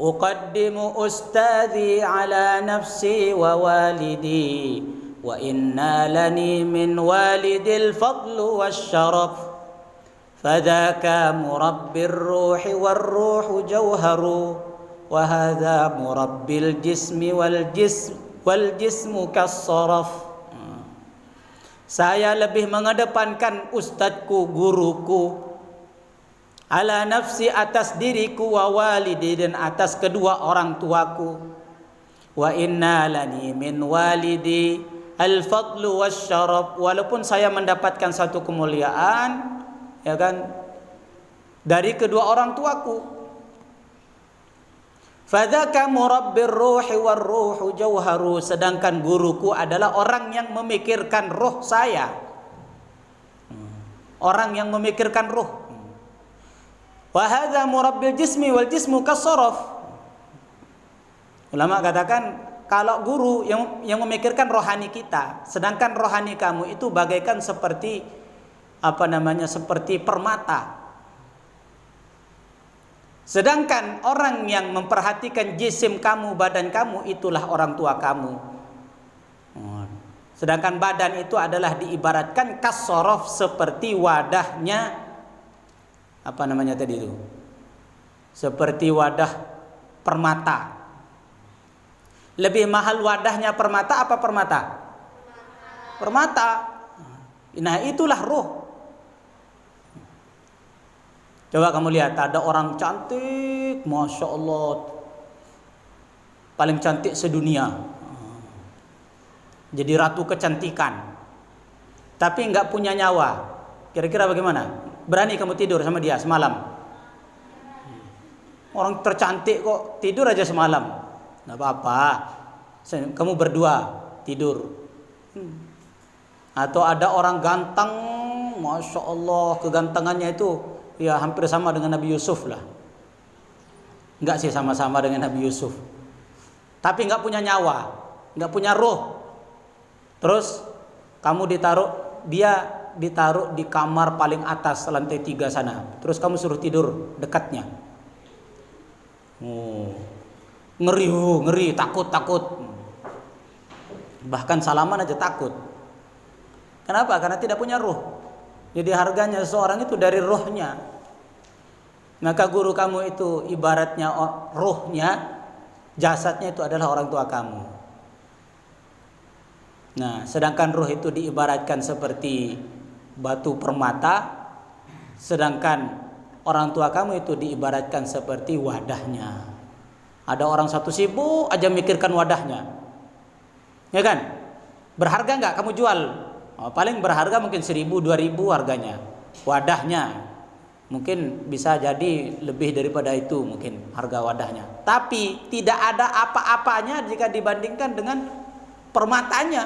uqaddimu ustadhi ala nafsi wa walidi wa inna lani min walidil fadlu wasyaraf fadhaka murabbir ruhi warruhu jawharu wa hadha murabbil jismi wal jismu kassaraf. Saya lebih mengedepankan ustadku, guruku, ala nafsi, atas diriku, wa walidi, dan atas kedua orang tuaku. Wa inna lani min walidi al-fadlu wasyaraf, walaupun saya mendapatkan satu kemuliaan, ya kan, dari kedua orang tuaku. Fadzaka murabbir ruhi warruhu jauharu, sedangkan guruku adalah orang yang memikirkan ruh saya. Orang yang memikirkan ruh. Wa hadza murabbil jismi wal jismu kasaraf. Ulama katakan kalau guru yang memikirkan rohani kita, sedangkan rohani kamu itu bagaikan seperti seperti permata. Sedangkan orang yang memperhatikan jisim kamu, badan kamu, itulah orang tua kamu. Sedangkan badan itu adalah diibaratkan kasorof, seperti wadahnya seperti wadah permata. Lebih mahal wadahnya permata apa permata? Permata. Nah, itulah ruh. Coba kamu lihat, ada orang cantik, Masya Allah, paling cantik sedunia, jadi ratu kecantikan, tapi nggak punya nyawa. Kira-kira bagaimana? Berani kamu tidur sama dia semalam? Orang tercantik kok tidur aja semalam, nggak apa-apa. Kamu berdua tidur. Atau ada orang ganteng, Masya Allah, kegantengannya itu ya hampir sama dengan Nabi Yusuf lah. Enggak sih sama-sama dengan Nabi Yusuf, tapi enggak punya nyawa, enggak punya roh. Terus kamu dia ditaruh di kamar paling atas lantai 3 sana. Terus kamu suruh tidur dekatnya. Ngeri, takut. Bahkan salaman aja takut. Kenapa? Karena tidak punya roh. Jadi harganya seseorang itu dari rohnya. Maka guru kamu itu ibaratnya rohnya, jasadnya itu adalah orang tua kamu. Nah, sedangkan roh itu diibaratkan seperti batu permata, sedangkan orang tua kamu itu diibaratkan seperti wadahnya. Ada orang satu sibuk aja mikirkan wadahnya, ya kan? Berharga nggak kamu jual? Paling berharga mungkin 1.000, 2.000 harganya. Wadahnya mungkin bisa jadi lebih daripada itu, mungkin harga wadahnya. Tapi tidak ada apa-apanya jika dibandingkan dengan permatanya.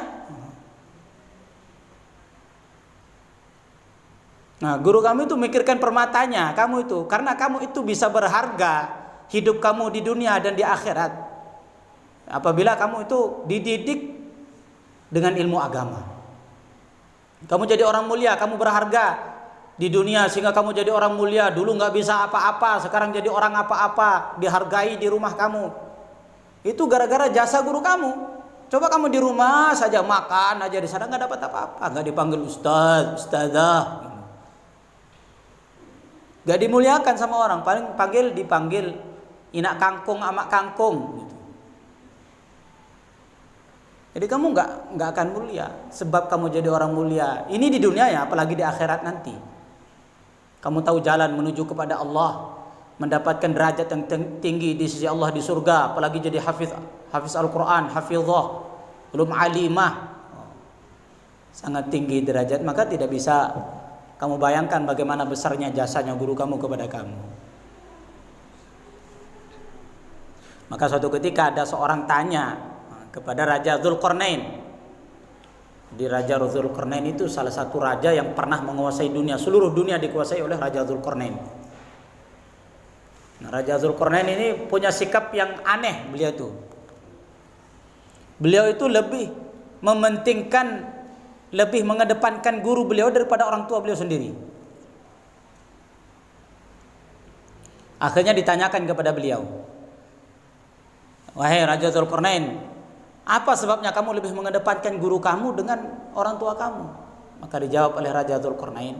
Nah, guru kamu itu mikirkan permatanya kamu itu, karena kamu itu bisa berharga hidup kamu di dunia dan di akhirat apabila kamu itu dididik dengan ilmu agama. Kamu jadi orang mulia, kamu berharga di dunia sehingga kamu jadi orang mulia. Dulu nggak bisa apa-apa, sekarang jadi orang apa-apa, dihargai di rumah kamu. Itu gara-gara jasa guru kamu. Coba kamu di rumah saja makan aja di sana nggak dapat apa-apa, nggak dipanggil ustaz, ustazah, nggak dimuliakan sama orang. Paling dipanggil inak kangkung, amak kangkung. Gitu. Jadi kamu nggak akan mulia, sebab kamu jadi orang mulia. Ini di dunia ya, apalagi di akhirat nanti. Kamu tahu jalan menuju kepada Allah, mendapatkan derajat yang tinggi di sisi Allah di surga, apalagi jadi hafiz Al-Quran, hafizah, belum alimah, sangat tinggi derajat. Maka tidak bisa kamu bayangkan bagaimana besarnya jasanya guru kamu kepada kamu. Maka suatu ketika ada seorang tanya kepada Raja Dzulqarnain. Di Raja Dzulqarnain itu salah satu raja yang pernah menguasai dunia. Seluruh dunia dikuasai oleh Raja Dzulqarnain. Nah, Raja Dzulqarnain ini punya sikap yang aneh beliau itu. Beliau itu lebih mengedepankan guru beliau daripada orang tua beliau sendiri. Akhirnya ditanyakan kepada beliau, Wahai Raja Dzulqarnain, apa sebabnya kamu lebih mengedepankan guru kamu dengan orang tua kamu? Maka dijawab oleh Raja Dzulqarnain,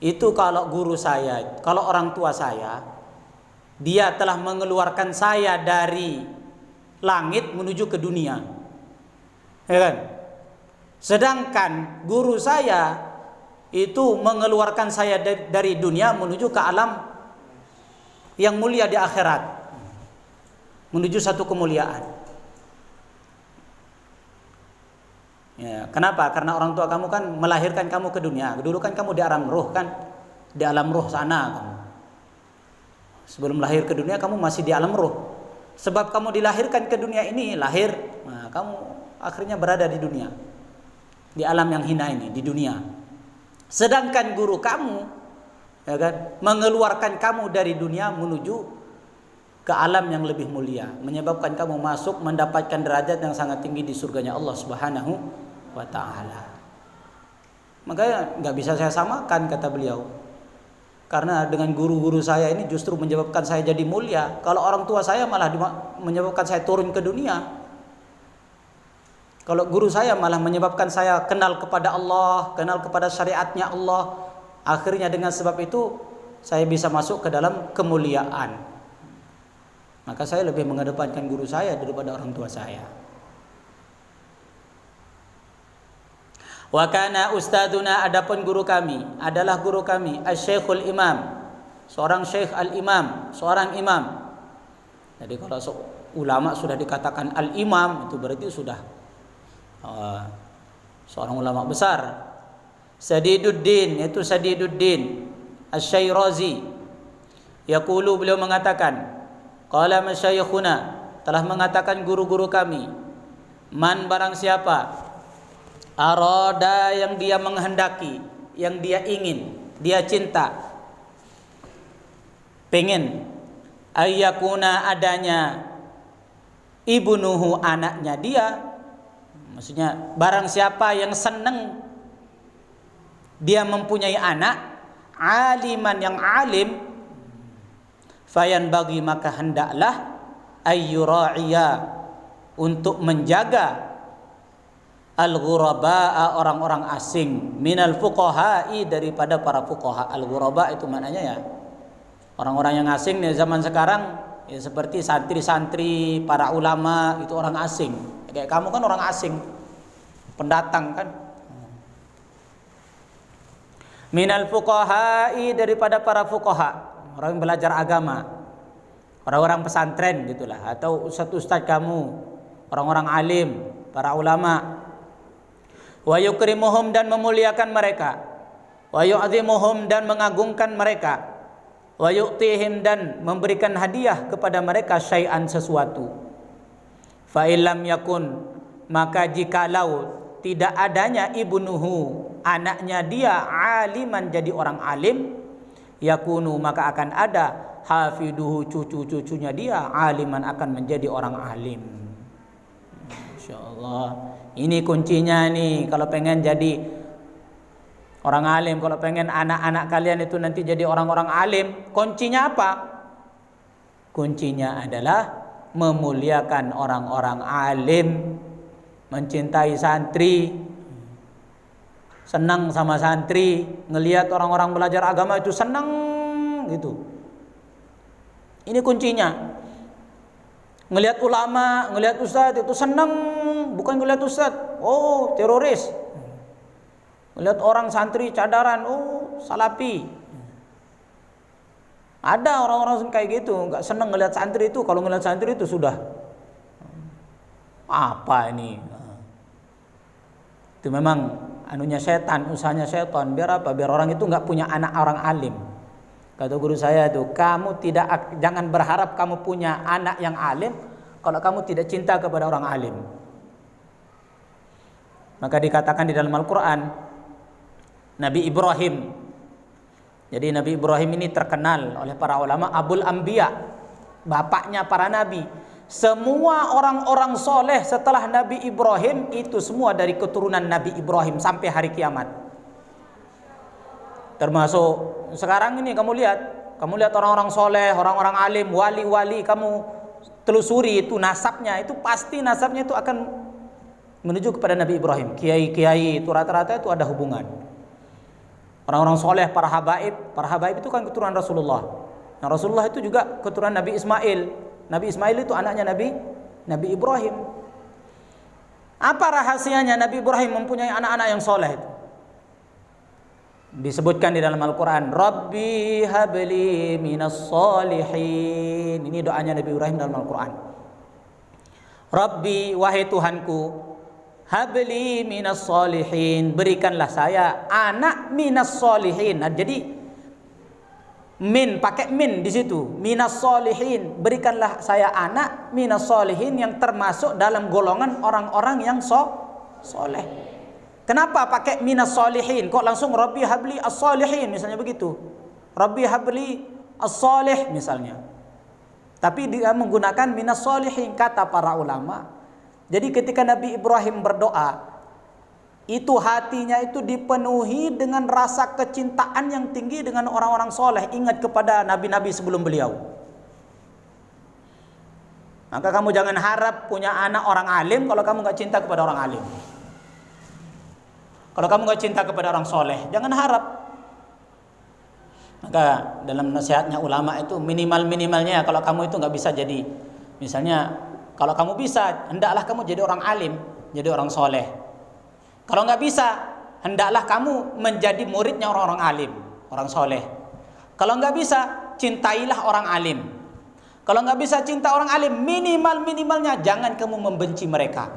itu kalau guru saya, kalau orang tua saya, dia telah mengeluarkan saya dari langit menuju ke dunia, ya kan? Sedangkan guru saya itu mengeluarkan saya dari dunia menuju ke alam yang mulia di akhirat, menuju satu kemuliaan. Ya, kenapa? Karena orang tua kamu kan melahirkan kamu ke dunia. Dulu kan kamu di alam roh kan, di alam roh sana kamu. Sebelum lahir ke dunia kamu masih di alam roh. Sebab kamu dilahirkan ke dunia ini, lahir, nah, kamu akhirnya berada di dunia, di alam yang hina ini, di dunia. Sedangkan guru kamu, ya kan, mengeluarkan kamu dari dunia menuju ke alam yang lebih mulia, menyebabkan kamu masuk mendapatkan derajat yang sangat tinggi di surganya Allah Subhanahu wa taala. Makanya nggak bisa saya samakan, kata beliau. Karena dengan guru-guru saya ini justru menyebabkan saya jadi mulia. Kalau orang tua saya malah menyebabkan saya turun ke dunia. Kalau guru saya malah menyebabkan saya kenal kepada Allah, kenal kepada syariatnya Allah. Akhirnya dengan sebab itu saya bisa masuk ke dalam kemuliaan. Maka saya lebih mengedepankan guru saya daripada orang tua saya. Wa kana ustaduna, adapun guru kami adalah guru kami Asy-Syekhul Imam, seorang syekh al-imam, seorang imam. Jadi kalau ulama sudah dikatakan al-imam, itu berarti sudah seorang ulama besar. Sadiduddin, yaitu Sadiduddin Asy-Syairazi. Yaqulu, beliau mengatakan, qala masyayikhuna, telah mengatakan guru-guru kami, man barang siapa arada, yang dia menghendaki, yang dia ingin, dia cinta, pengen, ayyakuna, adanya, ibnuhu, anaknya dia. Maksudnya barang siapa yang senang dia mempunyai anak, aliman, yang alim, fayan bagi, maka hendaklah, ayyura'iya, untuk menjaga, al-ghuraba, orang-orang asing, minal fuqaha'i, daripada para fuqaha. Al-ghuraba itu maknanya ya orang-orang yang asing di zaman sekarang, ya seperti santri-santri, para ulama, itu orang asing. Kayak kamu kan orang asing, pendatang kan. Minal fuqaha'i, daripada para fuqaha, orang yang belajar agama, orang-orang pesantren gitulah, atau ustaz-ustaz kamu, orang-orang alim, para ulama. Wa yukrimuhum, dan memuliakan mereka, wa yu'zimuhum, dan mengagungkan mereka, wa yu'tihim, dan memberikan hadiah kepada mereka, syai'an, sesuatu. Fa illam yakun, maka jikalau tidak adanya ibnuhu, anaknya dia, aliman, jadi orang alim, yakunu, maka akan ada hafiduhu, cucu-cucunya dia, aliman, akan menjadi orang alim. Insyaallah. Ini kuncinya nih, kalau pengen jadi orang alim, kalau pengen anak-anak kalian itu nanti jadi orang-orang alim, kuncinya apa? Kuncinya adalah memuliakan orang-orang alim, mencintai santri, senang sama santri, ngelihat orang-orang belajar agama itu senang gitu. Ini kuncinya. Ngelihat ulama, ngelihat ustaz itu senang, bukan ngelihat ustaz, oh teroris. Ngelihat orang santri cadaran, oh salafi. Ada orang-orang kayak gitu, nggak senang ngelihat santri itu. Kalau ngelihat santri itu sudah apa ini? Itu memang anunya setan, usahanya setan. Biar apa? Biar orang itu nggak punya anak orang alim. Kata guru saya itu, jangan berharap kamu punya anak yang alim kalau kamu tidak cinta kepada orang alim. Maka dikatakan di dalam Al-Quran, Nabi Ibrahim. Jadi Nabi Ibrahim ini terkenal oleh para ulama Abul Anbiya, bapaknya para nabi. Semua orang-orang soleh setelah Nabi Ibrahim itu semua dari keturunan Nabi Ibrahim sampai hari kiamat. Termasuk sekarang ini kamu lihat orang-orang soleh, orang-orang alim, wali-wali, kamu telusuri itu nasabnya, itu pasti nasabnya itu akan menuju kepada Nabi Ibrahim. Kiai-kiai itu rata-rata itu ada hubungan. Orang-orang soleh, para habaib itu kan keturunan Rasulullah. Nah, Rasulullah itu juga keturunan Nabi Ismail. Nabi Ismail itu anaknya Nabi Ibrahim. Apa rahasianya Nabi Ibrahim mempunyai anak-anak yang soleh itu? Disebutkan di dalam Al-Quran, Rabbi habli minas solihin. Ini doanya Nabi Ibrahim dalam Al-Quran. Rabbi, wahai Tuhanku, habli minas solihin, berikanlah saya anak minas solihin. Nah, jadi pakai min di situ, minas solihin, berikanlah saya anak minas solihin yang termasuk dalam golongan orang-orang yang soleh. Kenapa pakai minas solihin? Kok langsung Rabbi habli as-solihin misalnya begitu? Rabbi habli as-solih misalnya. Tapi dia menggunakan minas solihin, kata para ulama. Jadi ketika Nabi Ibrahim berdoa, itu hatinya itu dipenuhi dengan rasa kecintaan yang tinggi dengan orang-orang soleh. Ingat kepada nabi-nabi sebelum beliau. Maka kamu jangan harap punya anak orang alim kalau kamu gak cinta kepada orang alim. Kalau kamu gak cinta kepada orang soleh, jangan harap. Maka dalam nasihatnya ulama itu minimalnya kalau kamu itu gak bisa jadi, misalnya kalau kamu bisa, hendaklah kamu jadi orang alim, jadi orang soleh. Kalau gak bisa, hendaklah kamu menjadi muridnya orang-orang alim, orang soleh. Kalau gak bisa, cintailah orang alim. Kalau gak bisa cinta orang alim, minimalnya jangan kamu membenci mereka.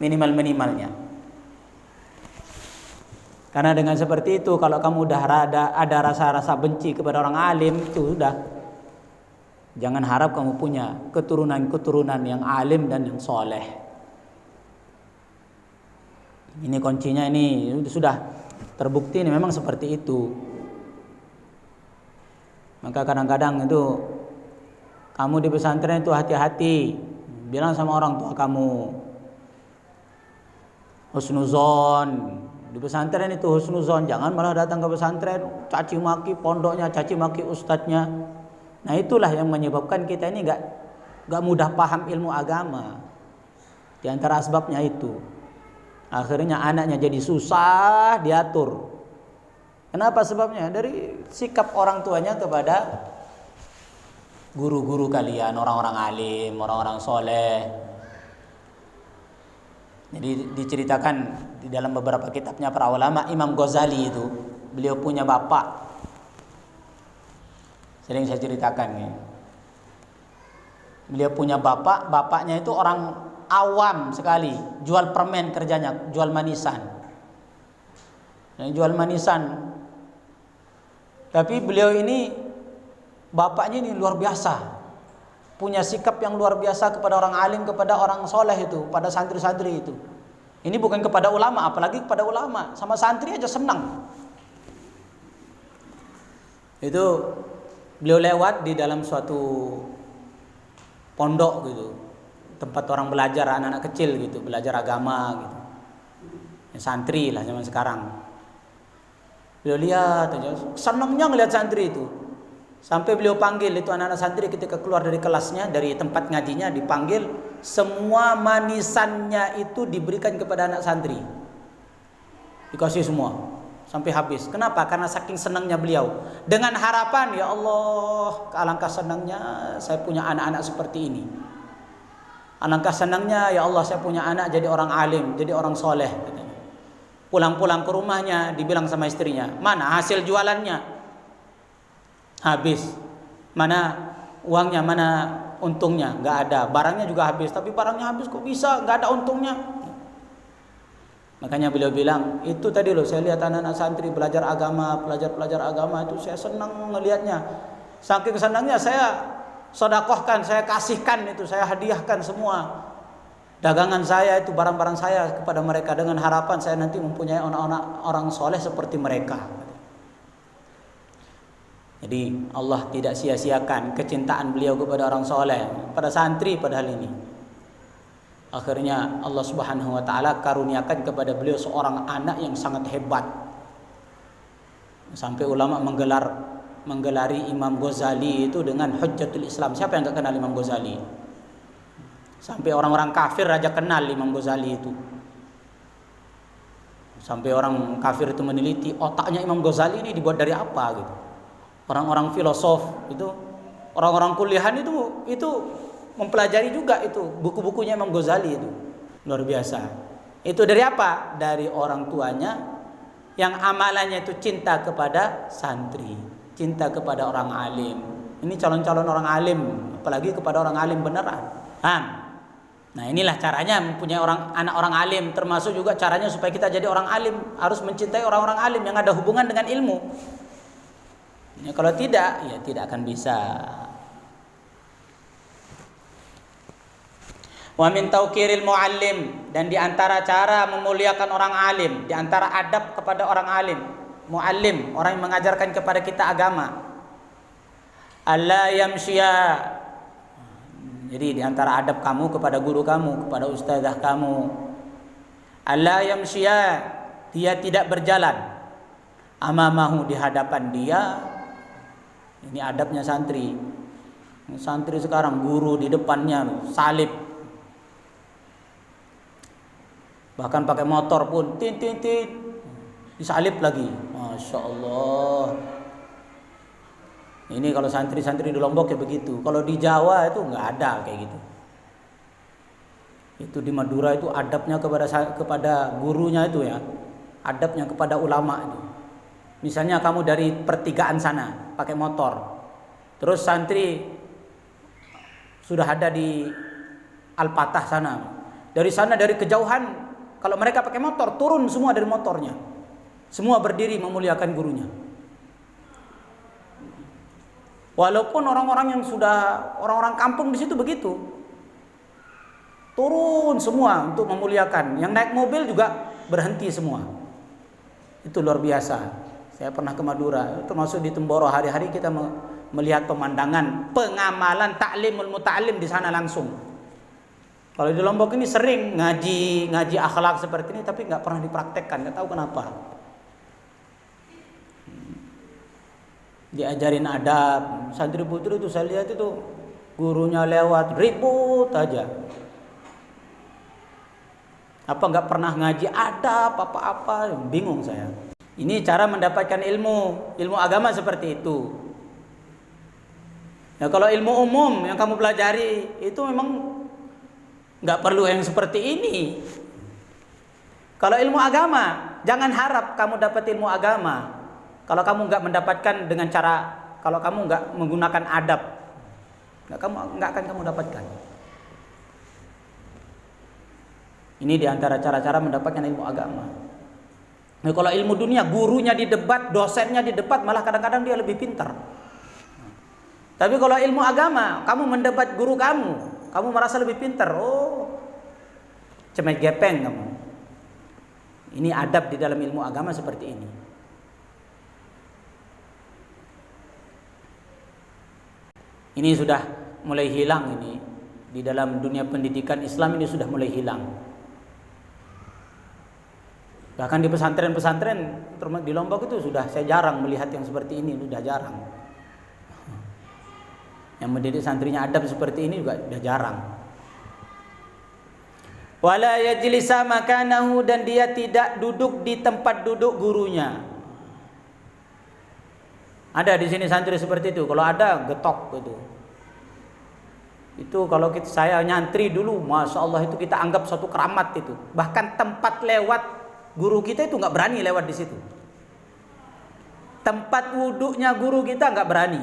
Minimalnya. Karena dengan seperti itu, kalau kamu udah ada rasa-rasa benci kepada orang alim, itu sudah. Jangan harap kamu punya keturunan yang alim dan yang soleh. Ini kuncinya, ini sudah terbukti ini memang seperti itu. Maka kadang-kadang itu kamu di pesantren itu hati-hati, bilang sama orang tua kamu, husnuzon. Di pesantren itu husnuzon, jangan malah datang ke pesantren caci maki pondoknya, caci maki ustadznya. Nah, itulah yang menyebabkan kita ini gak mudah paham ilmu agama. Di antara sebabnya itu. Akhirnya anaknya jadi susah diatur. Kenapa sebabnya? Dari sikap orang tuanya kepada guru-guru kalian, orang-orang alim, orang-orang soleh. Jadi diceritakan di dalam beberapa kitabnya para ulama, Imam Ghazali itu, beliau punya bapak. Sering saya ceritakan ya. Beliau punya bapaknya itu orang awam sekali, jual permen kerjanya, jual manisan. Jual manisan. Tapi beliau ini, bapaknya ini luar biasa. Punya sikap yang luar biasa kepada orang alim, kepada orang soleh itu, pada santri-santri itu. Ini bukan kepada ulama, apalagi kepada ulama, sama santri aja senang. Itu beliau lewat di dalam suatu pondok gitu, tempat orang belajar, anak-anak kecil gitu, belajar agama gitu. Ya, santri lah zaman sekarang. Beliau lihat aja, senangnya ngelihat santri itu. Sampai beliau panggil itu anak-anak santri ketika keluar dari kelasnya, dari tempat ngajinya, dipanggil, semua manisannya itu diberikan kepada anak santri. Dikasih semua sampai habis. Kenapa? Karena saking senangnya beliau. Dengan harapan, ya Allah, alangkah senangnya saya punya anak-anak seperti ini. Alangkah senangnya, ya Allah, saya punya anak jadi orang alim, jadi orang soleh. Pulang-pulang ke rumahnya, dibilang sama istrinya, mana hasil jualannya? Habis. Mana uangnya, mana untungnya? Nggak ada. Barangnya juga habis. Tapi barangnya habis kok bisa? Nggak ada untungnya. Makanya beliau bilang, itu tadi loh, saya lihat anak-anak santri belajar agama, pelajar-pelajar agama itu saya senang melihatnya. Saking senangnya saya sedekahkan, saya kasihkan itu, saya hadiahkan semua dagangan saya itu, barang-barang saya kepada mereka, dengan harapan saya nanti mempunyai anak-anak orang soleh seperti mereka. Jadi Allah tidak sia-siakan kecintaan beliau kepada orang soleh, pada santri padahal ini. Akhirnya Allah Subhanahu wa taala karuniakan kepada beliau seorang anak yang sangat hebat. Sampai ulama menggelar menggelari Imam Ghazali itu dengan Hujjatul Islam. Siapa yang nggak kenal Imam Ghazali? Sampai orang-orang kafir aja kenal Imam Ghazali itu. Sampai orang kafir itu meneliti otaknya Imam Ghazali ini dibuat dari apa gitu. Orang-orang filosof itu, orang-orang kuliahan itu mempelajari juga itu buku-bukunya Imam Ghazali itu. Luar biasa. Itu dari apa? Dari orang tuanya yang amalannya itu cinta kepada santri, cinta kepada orang alim. Ini calon-calon orang alim, apalagi kepada orang alim beneran. Nah, inilah caranya mempunyai anak orang alim, termasuk juga caranya supaya kita jadi orang alim, harus mencintai orang-orang alim yang ada hubungan dengan ilmu. Ya, kalau tidak, ya tidak akan bisa. Wa min tauqiril muallim, dan di antara cara memuliakan orang alim, di antara adab kepada orang alim, muallim, orang yang mengajarkan kepada kita agama. Alla yamshiya. Jadi di antara adab kamu kepada guru kamu, kepada ustazah kamu, alla yamshiya, dia tidak berjalan amamahu, di hadapan dia. Ini adabnya santri. Santri sekarang guru di depannya salib. Bahkan pakai motor pun tin disalib lagi. Masya Allah. Ini kalau santri-santri di Lombok ya begitu. Kalau di Jawa itu nggak ada kayak gitu. Itu di Madura itu adabnya kepada gurunya itu ya. Adabnya kepada ulama itu. Misalnya kamu dari pertigaan sana pakai motor. Terus santri sudah ada di Al-Patah sana. Dari sana dari kejauhan, kalau mereka pakai motor, turun semua dari motornya. Semua berdiri memuliakan gurunya. Walaupun orang-orang yang sudah, orang-orang kampung di situ begitu. Turun semua untuk memuliakan. Yang naik mobil juga berhenti semua. Itu luar biasa. Saya pernah ke Madura, termasuk di Temboro, hari-hari kita melihat pemandangan pengamalan ta'limul muta'allim di sana langsung. Kalau di Lombok ini sering ngaji akhlak seperti ini, tapi nggak pernah dipraktekkan, nggak tahu kenapa. Diajarin adab, santri putri itu saya lihat itu gurunya lewat ribut aja. Apa nggak pernah ngaji adab apa-apa, bingung saya. Ini cara mendapatkan ilmu agama seperti itu. Ya, kalau ilmu umum yang kamu pelajari itu memang nggak perlu yang seperti ini. Kalau ilmu agama, jangan harap kamu dapat ilmu agama kalau kamu nggak mendapatkan dengan cara, kalau kamu nggak menggunakan adab, nggak akan kamu dapatkan. Ini diantara cara-cara mendapatkan ilmu agama. Nah, kalau ilmu dunia, gurunya di debat, dosennya di debat, malah kadang-kadang dia lebih pintar. Tapi kalau ilmu agama, kamu mendebat guru kamu merasa lebih pintar. Oh, cemet gepeng kamu. Ini adab di dalam ilmu agama seperti ini. Ini sudah mulai hilang ini. Di dalam dunia pendidikan Islam ini sudah mulai hilang. Bahkan di pesantren-pesantren di Lombok itu sudah saya jarang melihat yang seperti ini, sudah jarang. Yang mendidik santrinya adab seperti ini juga sudah jarang. Wala yajlisa makanahu, dan dia tidak duduk di tempat duduk gurunya. Ada di sini santri seperti itu. Kalau ada, getok gitu. Itu kalau saya nyantri dulu, masya Allah, itu kita anggap suatu keramat itu. Bahkan tempat lewat guru kita itu nggak berani lewat di situ. Tempat wuduknya guru kita nggak berani.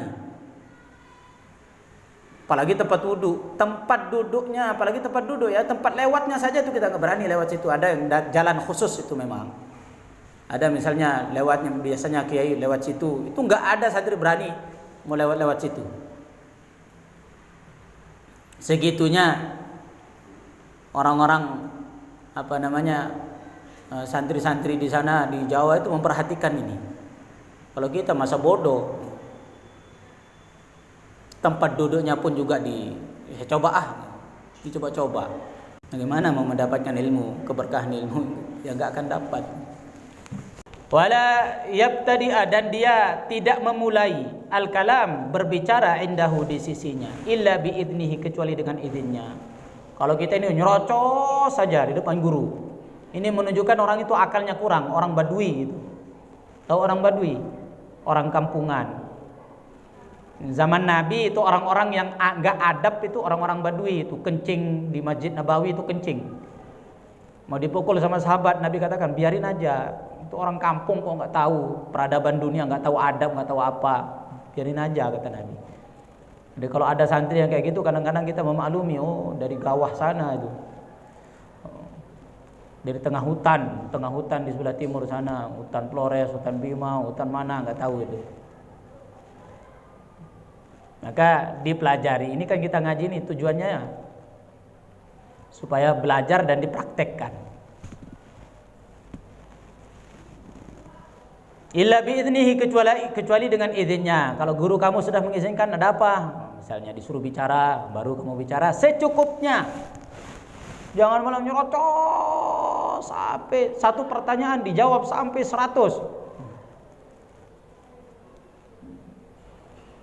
Apalagi tempat wuduk, tempat duduknya, apalagi tempat duduk ya, tempat lewatnya saja itu kita nggak berani lewat situ. Ada yang jalan khusus itu memang. Ada misalnya lewatnya, biasanya kiai lewat situ, itu nggak ada santri berani mau lewat situ. Segitunya orang-orang santri-santri di sana di Jawa itu memperhatikan ini. Kalau kita masa bodoh, tempat duduknya pun juga dicoba-coba. Bagaimana mau mendapatkan ilmu, keberkahan ilmu, ya nggak akan dapat. Wala yabtadi'a, dan dia tidak memulai al-kalam, berbicara, indahu, di sisinya, illa biidnihi, kecuali dengan izinnya. Kalau kita ini nyerocos saja di depan guru, ini menunjukkan orang itu akalnya kurang, orang Badui itu. Tahu orang Badui? Orang kampungan. Zaman Nabi itu orang-orang yang enggak adab itu orang-orang Badui itu, kencing di Masjid Nabawi itu kencing. Mau dipukul sama sahabat, Nabi katakan biarin aja. Itu orang kampung kok nggak tahu peradaban dunia, nggak tahu adab, nggak tahu apa, biarin aja, kata Nabi. Jadi kalau ada santri yang kayak gitu, kadang-kadang kita memaklumi, oh dari Gawah sana itu, dari tengah hutan di sebelah timur sana, hutan Flores, hutan Bima, hutan mana nggak tahu itu. Maka dipelajari. Ini kan kita ngaji nih tujuannya supaya belajar dan dipraktekkan. Illa biiznihi, kecuali dengan izinnya. Kalau guru kamu sudah mengizinkan, ada apa? Misalnya disuruh bicara, baru kamu bicara secukupnya. Jangan malah nyerocos sampai satu pertanyaan dijawab sampai 100.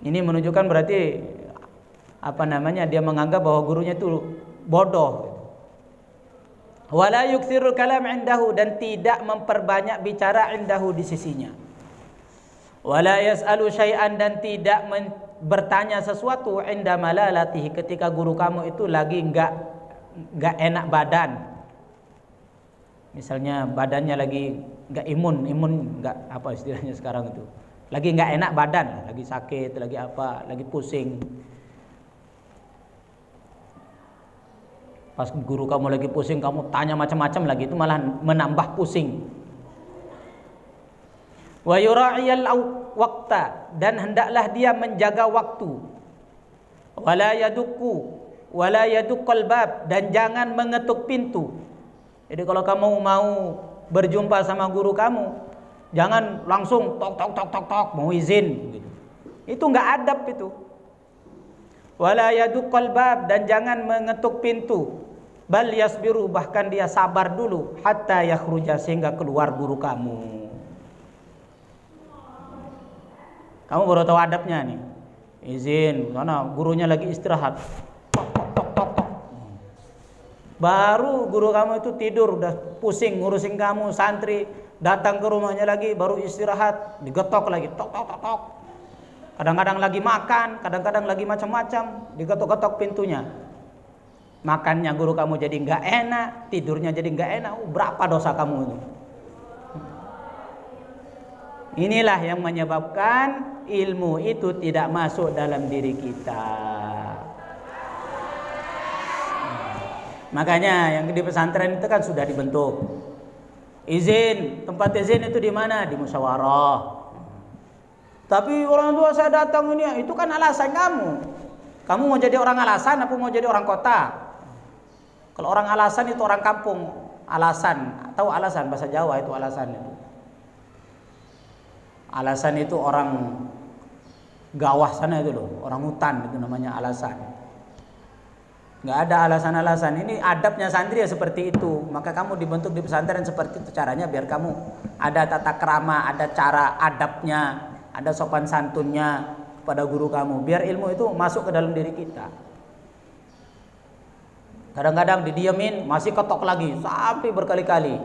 Ini menunjukkan berarti dia menganggap bahwa gurunya itu bodoh. Wala yukthirul kalam indahu, dan tidak memperbanyak bicara indahu, di sisinya. Wala yas'alu syai'an, dan tidak bertanya sesuatu inda malalatihi, ketika guru kamu itu lagi enggak enak badan. Misalnya badannya lagi enggak imun enggak apa istilahnya sekarang itu. Lagi enggak enak badan, lagi sakit, lagi apa, lagi pusing. Pas guru kamu lagi pusing, kamu tanya macam-macam lagi, itu malah menambah pusing. Wa yura'iyal waqta, dan hendaklah dia menjaga waktu. Wala yaduqqal bab, dan jangan mengetuk pintu. Jadi kalau kamu mau berjumpa sama guru kamu, jangan langsung tok mau izin gitu. Itu enggak adab itu. Wala yaduqqal bab, dan jangan mengetuk pintu. Bal yasbiru, bahkan dia sabar dulu, hatta yakhruja, sehingga keluar guru kamu. Kamu baru tahu adabnya nih. Izin, karena gurunya lagi istirahat. Tok. Baru guru kamu itu tidur, udah pusing ngurusin kamu, santri datang ke rumahnya lagi, baru istirahat, digetok lagi, tok. Kadang-kadang lagi makan, kadang-kadang lagi macam-macam, digetok-getok pintunya. Makannya guru kamu jadi nggak enak, tidurnya jadi nggak enak. Berapa dosa kamu itu? Inilah yang menyebabkan ilmu itu tidak masuk dalam diri kita. Makanya yang di pesantren itu kan sudah dibentuk. Izin, tempat izin itu di mana? Di musyawarah. Tapi orang tua saya datang ini, itu kan alasan kamu. Kamu mau jadi orang alasan apa mau jadi orang kota? Kalau orang alasan itu orang kampung. Alasan, tahu alasan bahasa Jawa itu alasan itu. Alasan itu orang Gawah sana itu loh, orang hutan itu namanya alasan. Nggak ada alasan-alasan. Ini adabnya santri ya seperti itu. Maka kamu dibentuk di pesantren seperti itu caranya, biar kamu ada tata krama, ada cara adabnya, ada sopan santunnya kepada guru kamu. Biar ilmu itu masuk ke dalam diri kita. Kadang-kadang didiemin, masih ketok lagi sampai berkali-kali.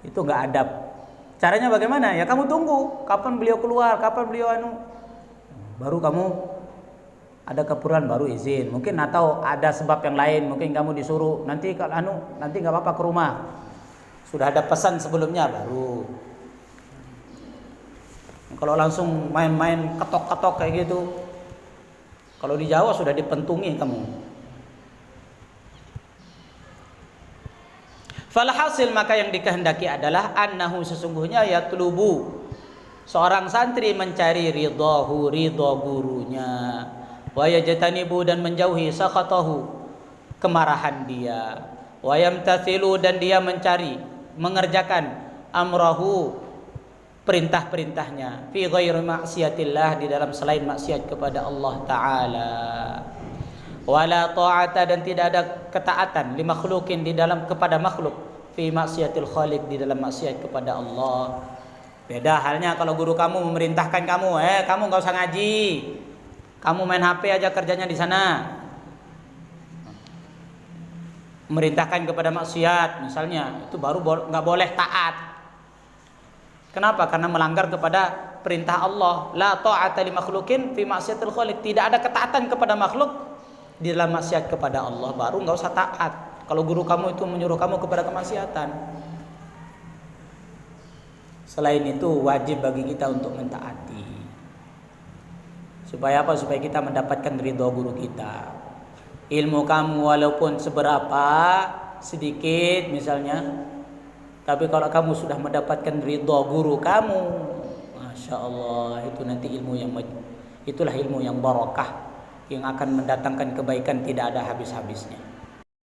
Itu nggak adab. Caranya bagaimana? Ya kamu tunggu kapan beliau keluar, kapan beliau baru kamu ada keperluan baru izin. Mungkin atau ada sebab yang lain, mungkin kamu disuruh nanti kalau nanti nggak apa-apa ke rumah. Sudah ada pesan sebelumnya baru. Kalau langsung main-main ketok-ketok kayak gitu, kalau di Jawa sudah dipentungi kamu. Falhasil, maka yang dikehendaki adalah annahu, sesungguhnya yatlubu, seorang santri mencari ridho gurunya, wa yajtanibu, dan menjauhi sakhatahu, kemarahan dia, wa yamtathilu, dan dia mengerjakan amrahu, perintah-perintahnya, fi ghairi maksiatillah, di dalam selain maksiat kepada Allah Ta'ala. Wala ta'ata, dan tidak ada ketaatan li makhlukin di dalam kepada makhluk, fi maksiatil khaliq, di dalam maksiat kepada Allah. Beda halnya kalau guru kamu memerintahkan kamu, kamu nggak usah ngaji, kamu main HP aja kerjanya di sana. Memerintahkan kepada maksiat misalnya, itu baru nggak boleh taat. Kenapa? Karena melanggar kepada perintah Allah. La ta'ata li makhlukin fi maksiatil khaliq. Tidak ada ketaatan kepada makhluk di dalam maksiat kepada Allah, baru nggak usah taat. Kalau guru kamu itu menyuruh kamu kepada kemaksiatan. Selain itu wajib bagi kita untuk mentaati. Supaya apa? Supaya kita mendapatkan ridho guru kita. Ilmu kamu walaupun seberapa, sedikit misalnya, tapi kalau kamu sudah mendapatkan ridho guru kamu, Masya Allah, itu nanti itulah ilmu yang barakah, yang akan mendatangkan kebaikan tidak ada habis-habisnya.